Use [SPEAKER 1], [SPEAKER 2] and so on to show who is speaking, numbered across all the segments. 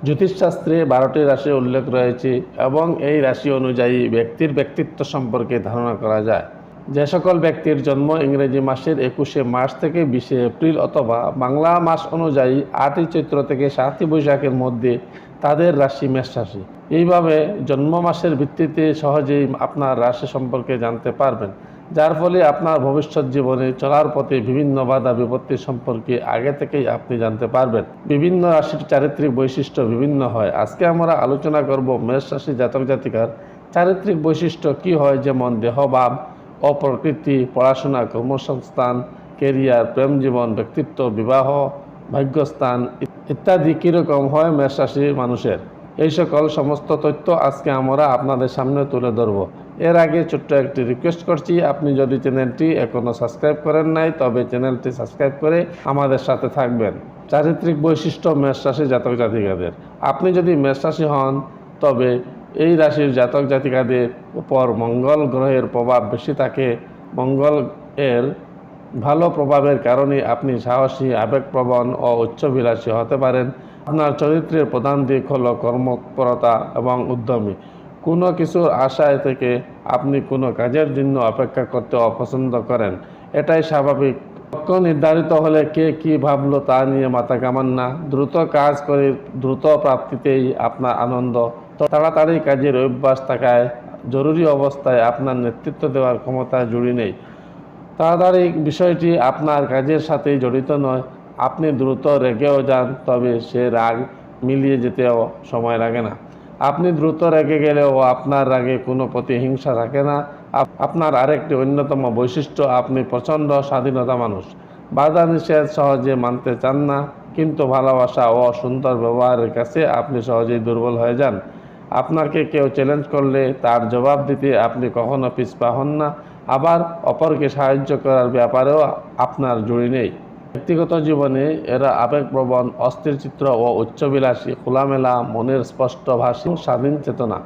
[SPEAKER 1] জ্যোতিষশাস্ত্রে 12টি রাশি উল্লেখ রয়েছে এবং এই রাশি অনুযায়ী ব্যক্তির ব্যক্তিত্ব সম্পর্কে ধারণা করা যায়। যে সকল ব্যক্তির জন্ম ইংরেজি মাসের 21শে মার্চ থেকে 20শে এপ্রিল অথবা বাংলা মাস অনুযায়ী 8ই চৈত্র থেকে 7ই বৈশাখের মধ্যে, তাদের রাশি মেষ রাশি। এইভাবে জন্ম মাসের ভিত্তিতে সহজেই আপনার রাশি সম্পর্কে জানতে পারবেন, যার ফলে আপনার ভবিষ্যৎ জীবনে চলার পথে বিভিন্ন বাধা বিপত্তি সম্পর্কে আগে থেকেই আপনি জানতে পারবেন। বিভিন্ন রাশির চারিত্রিক বৈশিষ্ট্য বিভিন্ন হয়। আজকে আমরা আলোচনা করব মেষ রাশি জাতক জাতিকার চারিত্রিক বৈশিষ্ট্য কি হয়, যেমন দেহভাব, অপ্রকৃতি, পড়াশোনা, কর্মসংস্থান, কেরিয়ার, প্রেম জীবন, ব্যক্তিত্ব, বিবাহ, ভাগ্যস্থান ইত্যাদি কীরকম হয় মেষ রাশির মানুষের। এই সকল সমস্ত তথ্য আজকে আমরা আপনাদের সামনে তুলে ধরব। এর আগে ছোট্ট একটি রিকোয়েস্ট করছি, আপনি যদি চ্যানেলটি এখনও সাবস্ক্রাইব করেন নাই তবে চ্যানেলটি সাবস্ক্রাইব করে আমাদের সাথে থাকবেন। চারিত্রিক বৈশিষ্ট্য মেষ রাশি জাতক জাতিকাদের। আপনি যদি মেষ রাশি হন তবে এই রাশির জাতক জাতিকাদের উপর মঙ্গল গ্রহের প্রভাব বেশি থাকে। মঙ্গল এর ভালো প্রভাবের কারণে আপনি সাহসী, আবেগপ্রবণ ও উচ্চাভিলাষী হতে পারেন। আপনার চরিত্রের প্রধান দিক হলো কর্মতৎপরতা এবং উদ্যমী। কোনো কিছুর আশায় থেকে আপনি কোনো কাজের জন্য অপেক্ষা করতে অপছন্দ করেন, এটাই স্বাভাবিক। লক্ষ্য নির্ধারিত হলে কে কী ভাবলো তা নিয়ে মাথা ঘামান না। দ্রুত কাজ করে দ্রুত প্রাপ্তিতেই আপনার আনন্দ। তাড়াতাড়ি কাজের অভ্যাস থাকায় জরুরি অবস্থায় আপনার নেতৃত্ব দেওয়ার ক্ষমতা জুড়ি নেই। তাড়াতাড়ি বিষয়টি আপনার কাজের সাথেই জড়িত নয়। আপনি দ্রুত রেগেও যান, তবে সে রাগ মিলিয়ে যেতেও সময় লাগে না। আপনি দ্রুত রেগে গেলেও আপনার রাগে কোনো প্রতিহিংসা থাকে না। আপনার আরেকটি অন্যতম বৈশিষ্ট্য, আপনি প্রচণ্ড স্বাধীনতা মানুষ। বাধা নিষেধ সহজে মানতে চান না, কিন্তু ভালোবাসা ও সুন্দর ব্যবহারের কাছে আপনি সহজেই দুর্বল হয়ে যান। আপনাকে কেউ চ্যালেঞ্জ করলে তার জবাব দিতে আপনি কখনো পিছপা হন না। আবার অপরকে সাহায্য করার ব্যাপারেও আপনার জুড়ি নেই। ব্যক্তিগত জীবনে এরা আবেগপ্রবণ, অস্থিরচিত্র ও উচ্চাভিলাষী, খোলামেলা, মনের স্পষ্টভাষী, স্বাধীন চেতনা।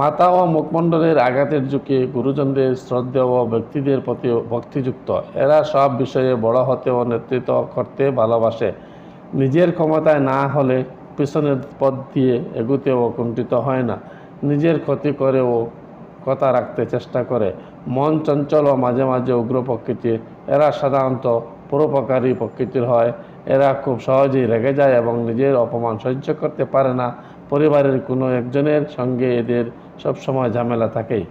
[SPEAKER 1] মাথা ও মুখমণ্ডলের আঘাতের ঝুঁকি, গুরুজনদের শ্রদ্ধেয় ও ব্যক্তিদের প্রতি ভক্তিযুক্ত। এরা সব বিষয়ে বড় হতে ও নেতৃত্ব করতে ভালোবাসে। নিজের ক্ষমতায় না হলে পিছনের পথ দিয়ে এগুতেও কুণ্ঠিত হয় না। নিজের ক্ষতি করেও কথা রাখতে চেষ্টা করে। মন চঞ্চল ও মাঝে মাঝে উগ্র প্রকৃতির। এরা সাধারণত পরোপকারী প্রকৃতির হয়। এরা খুব সহজেই রেগে যায় এবং নিজের অপমান সহ্য করতে পারে না। পরিবারের কোনো একজনের সঙ্গে এদের সবসময় ঝামেলা থাকেই।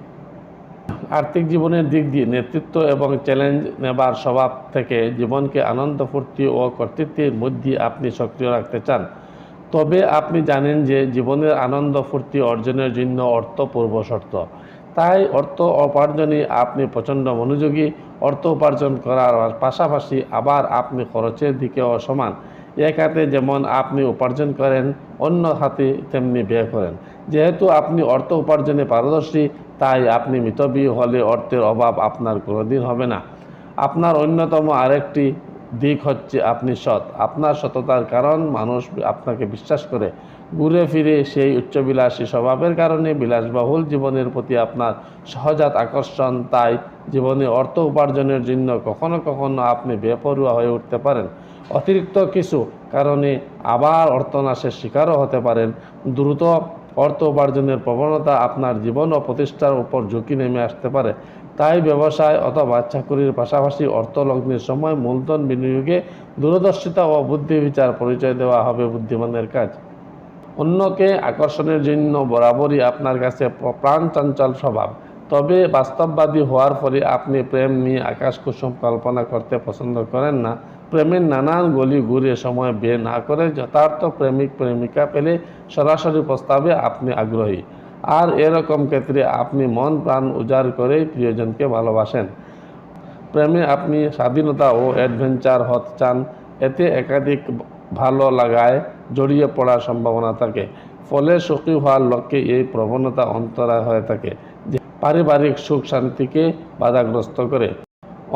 [SPEAKER 1] আর্থিক জীবনের দিক দিয়ে নেতৃত্ব এবং চ্যালেঞ্জ নেবার স্বভাব থেকে জীবনকে আনন্দ, ফুর্তি ও কর্তৃত্বের মধ্যে আপনি সক্রিয় রাখতে চান। তবে আপনি জানেন যে জীবনের আনন্দ ফুর্তি অর্জনের জন্য অর্থ পূর্বশর্ত। তাই অর্থ উপার্জনে আপনি প্রচণ্ড মনোযোগী। অর্থ উপার্জন করার পাশাপাশি আবার আপনি খরচের দিকেও সমান। এক হাতে যেমন আপনি উপার্জন করেন, অন্য হাতে তেমনি ব্যয় করেন। যেহেতু আপনি অর্থ উপার্জনে পারদর্শী, তাই আপনি মিতব্যয়ী হলে অর্থের অভাব আপনার কোনোদিন হবে না। আপনার অন্যতম আরেকটি দিক হচ্ছে আপনি সৎ। আপনার সততার কারণ মানুষ আপনাকে বিশ্বাস করে। ঘুরে ফিরে সেই উচ্চবিলাসী স্বভাবের কারণে বিলাসবহুল জীবনের প্রতি আপনার সহজাত আকর্ষণ। তাই জীবনে অর্থ উপার্জনের জন্য কখনো কখনো আপনি বেপরোয়া হয়ে উঠতে পারেন। অতিরিক্ত কিছু কারণে আবার অর্থনাশের শিকারও হতে পারেন। দ্রুত অর্থ উপার্জনের প্রবণতা আপনার জীবন ও প্রতিষ্ঠার উপর ঝুঁকি নেমে আসতে পারে। তাই ব্যবসায় অথবা চাকুরির পাশাপাশি অর্থলগ্নের সময় মূলধন বিনিয়োগে দূরদর্শিতা ও বুদ্ধিবিচার পরিচয় দেওয়া হবে বুদ্ধিমানের কাজ। অন্যকে আকর্ষণের জন্য বরাবরই আপনার কাছে প্রাণ চঞ্চল স্বভাব। তবে বাস্তববাদী হওয়ার ফলে আপনি প্রেম নিয়ে আকাশ কুসুম কল্পনা করতে পছন্দ করেন না। প্রেমের নানান গলি ঘুরে সময় ব্যয় না করে যথার্থ প্রেমিক প্রেমিকা পেলে সরাসরি প্রস্তাবে আপনি আগ্রহী। আর এরকম ক্ষেত্রে আপনি মন প্রাণ উজাড় করে প্রিয়জনকে ভালোবাসেন। প্রেমে আপনি স্বাধীনতা ও অ্যাডভেঞ্চার হতে চান। এতে একাধিক ভালো লাগায় জড়িয়ে পড়ার সম্ভাবনা থাকে। ফলে সুখী হওয়ার লক্ষ্যে এই প্রবণতা অন্তরায় হয়ে থাকে, যে পারিবারিক সুখ শান্তিকে বাধাগ্রস্ত করে।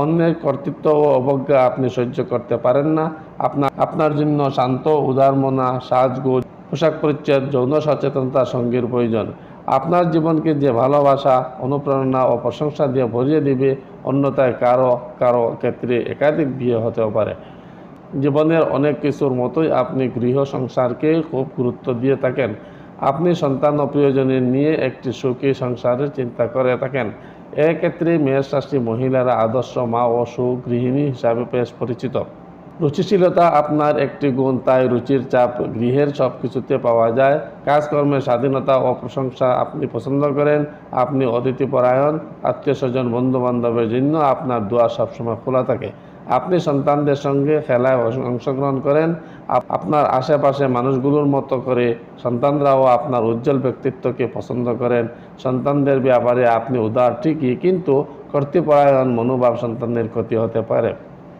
[SPEAKER 1] অন্যের কর্তৃত্ব ও অবজ্ঞা আপনি সহ্য করতে পারেন না। আপনার জন্য শান্ত, উদারমনা, সাজগোজ, পোশাক পরিচ্ছদ, যৌন সচেতনতা সঙ্গীর প্রয়োজন। আপনার জীবনকে যে ভালোবাসা, অনুপ্রেরণা ও প্রশংসা দিয়ে ভরিয়ে দিবে। অন্যথায় কারো কারো ক্ষেত্রে একাধিক বিয়ে হতেও পারে। জীবনের অনেক কিছুর মতোই আপনি গৃহ সংসারকে খুব গুরুত্ব দিয়ে থাকেন। আপনি সন্তান ও প্রিয়জনের নিয়ে একটি সুখী সংসারের চিন্তা করে থাকেন। এক্ষেত্রে মেষ রাশি মহিলারা আদর্শ মা ও সুগৃহিণী হিসাবে বেশ পরিচিত। রুচিশীলতা আপনার একটি গুণ, তাই রুচির চাপ গৃহের সব কিছুতে পাওয়া যায়। কাজকর্মের স্বাধীনতা ও প্রশংসা আপনি পছন্দ করেন। আপনি অতিথিপরায়ণ, আত্মীয় স্বজন বন্ধু বান্ধবের জন্য আপনার দুয়ার সবসময় খোলা থাকে। আপনি সন্তানদের সঙ্গে খেলায় অংশগ্রহণ করেন। আপনার আশেপাশে মানুষগুলোর মতো করে সন্তানরাও আপনার উজ্জ্বল ব্যক্তিত্বকে পছন্দ করেন। সন্তানদের ব্যাপারে আপনি উদার ঠিকই, কিন্তু কর্তৃপরায়ণ মনোভাব সন্তানদের ক্ষতি হতে পারে।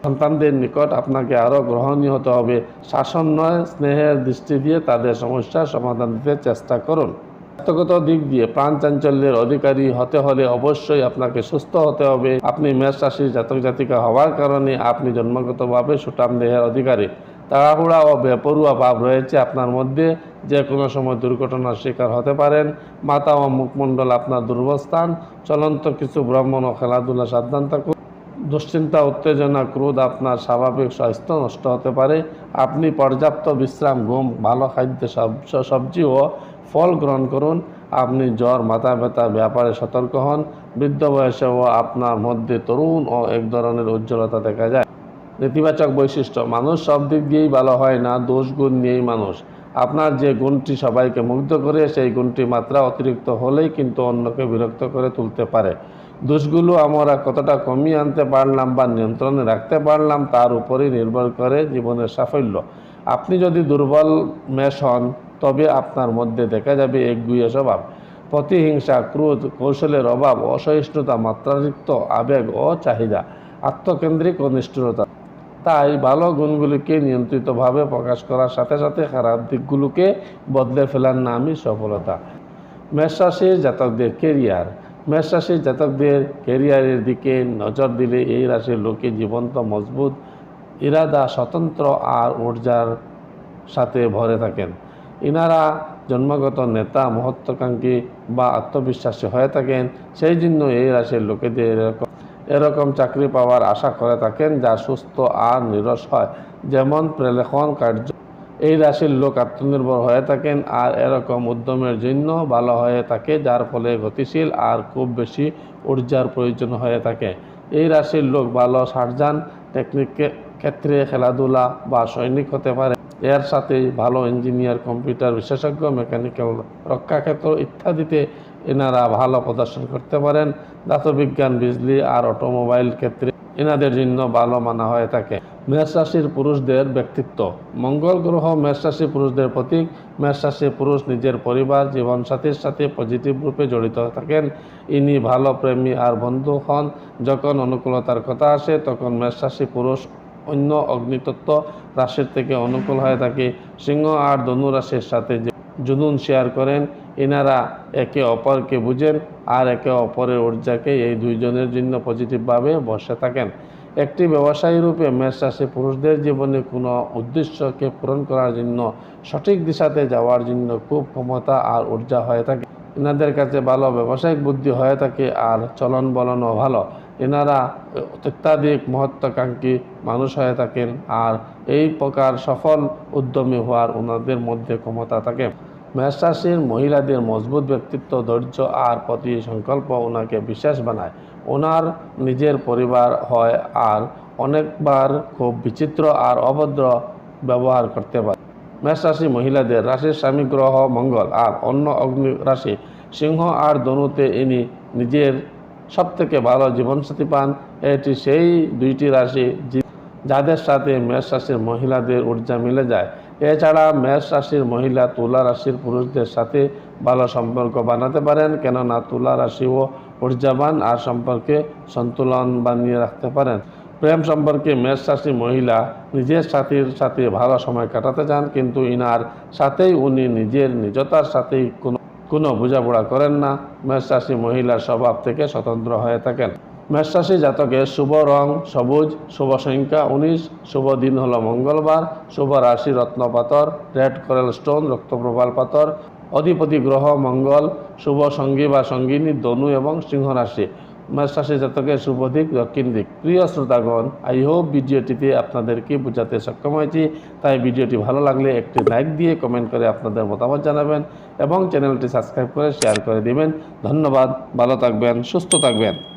[SPEAKER 1] সন্তানদের নিকট আপনাকে আরও গ্রহণীয় হতে হবে। শাসন নয়, স্নেহের দৃষ্টি দিয়ে তাদের সমস্যার সমাধান দিতে চেষ্টা করুন। স্বাস্থ্যগত দিক দিয়ে প্রাণ চাঞ্চল্যের অধিকারী হতে হলে অবশ্যই আপনাকে সুস্থ হতে হবে। আপনি মেষ রাশির জাতক জাতিকা হওয়ার কারণে আপনি জন্মগতভাবে সুঠাম দেহের অধিকারী। তাড়াহুড়া ও বেপরোয়া ভাব রয়েছে আপনার মধ্যে। যে কোনো সময় দুর্ঘটনার শিকার হতে পারেন। মাথা ও মুখমণ্ডল আপনার দুর্বল স্থান। চলন্ত কিছু ভ্রমণ ও খেলাধুলা সাবধান থাকুন। দুশ্চিন্তা, উত্তেজনা, ক্রোধ আপনার স্বাভাবিক স্বাস্থ্য নষ্ট হতে পারে। আপনি পর্যাপ্ত বিশ্রাম, ঘুম, ভালো খাদ্য, সবজি ও ফল গ্রহণ করুন। আপনি জ্বর, মাথা ব্যথার ব্যাপারে সতর্ক হন। বৃদ্ধ বয়সেও আপনার মধ্যে তরুণ ও এক ধরনের উজ্জ্বলতা দেখা যায়। নেতিবাচক বৈশিষ্ট্য, মানুষ সব দিক দিয়েই ভালো হয় না, দোষ গুণ নিয়েই মানুষ। আপনার যে গুণটি সবাইকে মুগ্ধ করে, সেই গুণটি মাত্রা অতিরিক্ত হলেই কিন্তু অন্যকে বিরক্ত করে তুলতে পারে। দোষগুলো আমরা কতটা কমিয়ে আনতে পারলাম বা নিয়ন্ত্রণে রাখতে পারলাম তার উপরেই নির্ভর করে জীবনের সাফল্য। আপনি যদি দুর্বল মেষ হন, তবে আপনার মধ্যে দেখা যাবে একগুঁয়ে স্বভাব, প্রতিহিংসা, ক্রোধ, কৌশলের অভাব, অসহিষ্ণুতা, মাত্রাতিরিক্ত আবেগ ও চাহিদা, আত্মকেন্দ্রিক ও নিষ্ঠুরতা। তাই ভালো গুণগুলিকে নিয়ন্ত্রিতভাবে প্রকাশ করার সাথে সাথে খারাপ দিকগুলোকে বদলে ফেলার নামই সফলতা। মেষ রাশির জাতকদের কেরিয়ার। মেষ রাশির জাতকদের কেরিয়ারের দিকে নজর দিলে এই রাশির লোকে জীবন্ত, মজবুত ইরাদা, স্বতন্ত্র আর ঊর্জার সাথে ভরে থাকেন। ইনারা জন্মগত নেতা, মহত্ত্বাকাঙ্ক্ষী বা আত্মবিশ্বাসী হয়ে থাকেন। সেই জন্য এই রাশির লোকেদের এরকম চাকরি পাওয়ার আশা করে থাকেন যা সুস্থ আর নিরস হয়, যেমন প্রেলেখন কার্য। এই রাশির লোক আত্মনির্ভর হয়ে থাকেন আর এরকম উদ্যমের জন্য ভালো হয়ে থাকে, যার ফলে গতিশীল আর খুব বেশি ঊর্জার প্রয়োজন হয়ে থাকে। এই রাশির লোক ভালো সার্জন, টেকনিক ক্ষেত্রে খেলাধুলা বা সৈনিক হতে পারে। এর সাথেই ভালো ইঞ্জিনিয়ার, কম্পিউটার বিশেষজ্ঞ, মেকানিক্যাল, রক্ষাক্ষেত্র ইত্যাদিতে এনারা ভালো প্রদর্শন করতে পারেন। ধাতুবিজ্ঞান, বিজলি আর অটোমোবাইল ক্ষেত্রে এনাদের জন্য ভালো মানা হয়ে থাকে। মেষ রাশির পুরুষদের ব্যক্তিত্ব। মঙ্গল গ্রহ মেষ রাশি পুরুষদের প্রতীক। মেষ রাশির পুরুষ নিজের পরিবার, জীবনসাথীর সাথে পজিটিভ রূপে জড়িত থাকেন। ইনি ভালো প্রেমী আর বন্ধু হন। যখন অনুকূলতার কথা আসে, তখন মেষ রাশি পুরুষ অন্য অগ্নিতত্ত্ব রাশির থেকে অনুকূল হয়ে থাকে। সিংহ আর ধনু রাশির সাথে জুনুন শেয়ার করেন। এনারা একে অপরকে বুঝেন আর একে অপরের ঊর্জাকে এই দুইজনের জন্য পজিটিভভাবে বসে থাকেন। একটি ব্যবসায়ী রূপে মেষ রাশি পুরুষদের জীবনে কোনো উদ্দেশ্যকে পূরণ করার জন্য, সঠিক দিশাতে যাওয়ার জন্য খুব ক্ষমতা আর ঊর্জা হয়ে থাকে। এনাদের কাছে ভালো ব্যবসায়িক বুদ্ধি হয়ে থাকে আর চলন বলনও ভালো। এনারা অত্যাধিক মহত্ত্বাকাঙ্ক্ষী মানুষ হয়ে থাকেন আর এই প্রকার সফল উদ্যমী হওয়ার ওনাদের মধ্যে ক্ষমতা থাকে। মেষ রাশির মহিলাদের মজবুত ব্যক্তিত্ব, ধৈর্য আর প্রতি সংকল্প ওনাকে বিশেষ বানায়। ওনার নিজের পরিবার হয় আর অনেকবার খুব বিচিত্র আর অভদ্র ব্যবহার করতে পারে। মেষ রাশি মহিলাদের রাশির স্বামী গ্রহ মঙ্গল আর অন্য অগ্নি রাশি সিংহ আর ধনুতে ইনি নিজের সবথেকে ভালো জীবনসাথী পান। এটি সেই দুইটি রাশি যাদের সাথে মেষ রাশির মহিলাদের ঊর্জা মিলে যায়। এছাড়া মেষ রাশির মহিলা তুলা রাশির পুরুষদের সাথে ভালো সম্পর্ক বানাতে পারেন, কেননা তুলা রাশিও ঊর্জাবান আর সম্পর্কে সন্তুলন বানিয়ে রাখতে পারেন। প্রেম সম্পর্কে মেষ রাশি মহিলা নিজের সাথীর সাথে ভালো সময় কাটাতে চান, কিন্তু ইনার সাথেই উনি নিজের নিজতার সাথেই কোনো বোঝাপড়া করেন না। মেষ রাশি মহিলার স্বভাব থেকে স্বতন্ত্র হয়ে থাকেন। মেষ রাশি জাতকের শুভ রং সবুজ, শুভ সংখ্যা 19, শুভ দিন হলো মঙ্গলবার, শুভ রাশি রত্ন পাথর, রেড কোরাল স্টোন, রক্তপ্রবাল পাথর, অধিপতি গ্রহ মঙ্গল, শুভ সঙ্গী বা সঙ্গিনী ধনু এবং সিংহ রাশি। মেষ রাশি জাতকের শুভ দিক দক্ষিণ দিক। প্রিয় শ্রোতাগণ, আই হোপ ভিডিওটিতে আপনাদেরকে বোঝাতে সক্ষম হয়েছি। তাই ভিডিওটি ভালো লাগলে একটি লাইক দিয়ে কমেন্ট করে আপনাদের মতামত জানাবেন এবং চ্যানেলটি সাবস্ক্রাইব করে শেয়ার করে দিবেন। ধন্যবাদ। ভালো থাকবেন, সুস্থ থাকবেন।